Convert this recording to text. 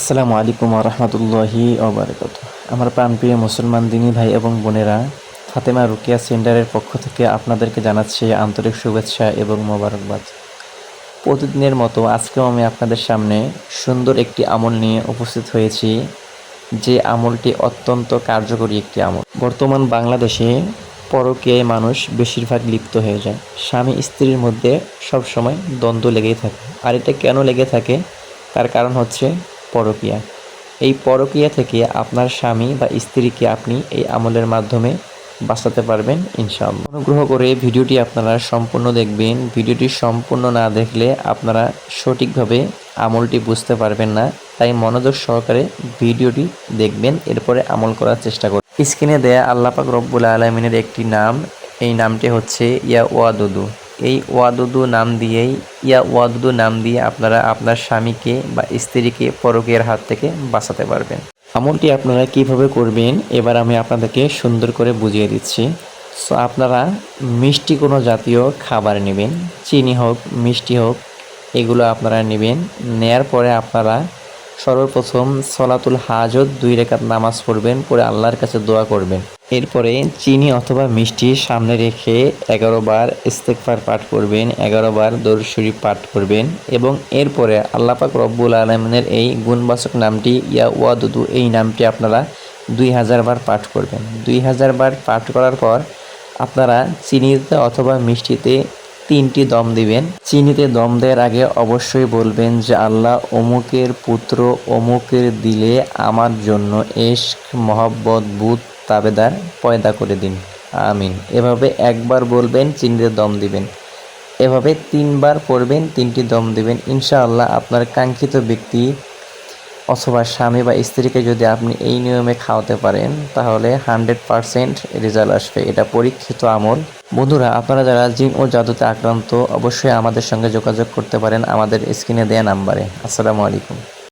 আসসালামু আলাইকুম রহমতুল্লাহি ওবারাকাতু। আমার প্রাণপ্রিয় মুসলমান দিনী ভাই এবং বোনেরা, ফাতেমা রুকিয়া সেন্টারের পক্ষ থেকে আপনাদেরকে জানাচ্ছি আন্তরিক শুভেচ্ছা এবং মোবারকবাদ। প্রতিদিনের মতো আজকেও আমি আপনাদের সামনে সুন্দর একটি আমল নিয়ে উপস্থিত হয়েছি, যে আমলটি অত্যন্ত কার্যকরী একটি আমল। বর্তমান বাংলাদেশে পরকীয়ায় মানুষ বেশিরভাগ লিপ্ত হয়ে যায়। স্বামী স্ত্রীর মধ্যে সবসময় দ্বন্দ্ব লেগেই থাকে। আর এটা কেন লেগে থাকে? তার কারণ হচ্ছে পরকীয়া। এই পরকীয়া থেকে আপনার স্বামী বা স্ত্রীকে আপনি এই আমলের মাধ্যমে বাঁচাতে পারবেন ইনশাআল্লাহ। অনুগ্রহ করে ভিডিওটি আপনারা সম্পূর্ণ দেখবেন। ভিডিওটি সম্পূর্ণ না দেখলে আপনারা সঠিকভাবে আমলটি বুঝতে পারবেন না। তাই মনোযোগ সহকারে ভিডিওটি দেখবেন, এরপরে আমল করার চেষ্টা করবেন। স্ক্রিনে দেয়া আল্লাহ পাক রব্বুল আলামিনের একটি নাম, এই নামটি হচ্ছে ইয়া ওয়াদুদু। এই ওয়াদুদু নাম দিয়ে আপনারা আপনার স্বামীকে বা স্ত্রীকে পরকীয়ার হাত থেকে বাঁচাতে পারবেন। আমলটি আপনারা কিভাবে করবেন এবার আমি আপনাদেরকে সুন্দর করে বুঝিয়ে দিচ্ছি। সো আপনারা মিষ্টি কোনো জাতীয় খাবার নেবেন, চিনি হোক মিষ্টি হোক, এগুলো আপনারা নেবেন। নেয়ার পরে আপনারা সর্বপ্রথম সলাতুল হাজত 2 রাকাত নামাজ পড়বেন, পরে আল্লাহর কাছে দোয়া করবেন। এরপরে চিনি অথবা মিষ্টি সামনে রেখে 11 বার ইস্তেগফার পাঠ করবেন, 11 বার দরুদ শরীফ পাঠ করবেন এবং এরপরে আল্লাহ পাক রব্বুল আলামিনের এই গুণবাচক নামটি ইয়া ওয়াদুদু, এই নামটি আপনারা 2000 বার পাঠ করবেন। 2000 বার পাঠ করার পর আপনারা চিনিতে অথবা মিষ্টিতে 3টি দম দিবেন। চিনিতে দম দেওয়ার আগে অবশ্যই বলবেন যে আল্লাহ অমুকের পুত্র অমুকের দিলে আমার জন্য ইশক মহব্বত বুত তাবেদার পয়দা করে দিন, আমিন। এভাবে একবার বলবেন, চিনিতে দম দিবেন। এভাবে 3 বার পড়বেন, 3টি দম দিবেন। ইনশাআল্লাহ আপনার কাঙ্ক্ষিত ব্যক্তি অথবা স্বামী বা স্ত্রীকে যদি আপনি এই নিয়মে খাওয়াতে পারেন তাহলে 100% রেজাল্ট আসবে। এটা পরীক্ষিত আমল। বন্ধুরা, আপনারা যারা জিন ও জাদুতে আক্রান্ত অবশ্যই আমাদের সঙ্গে যোগাযোগ করতে পারেন আমাদের স্ক্রিনে দেয়া নাম্বারে। আসসালামু আলাইকুম।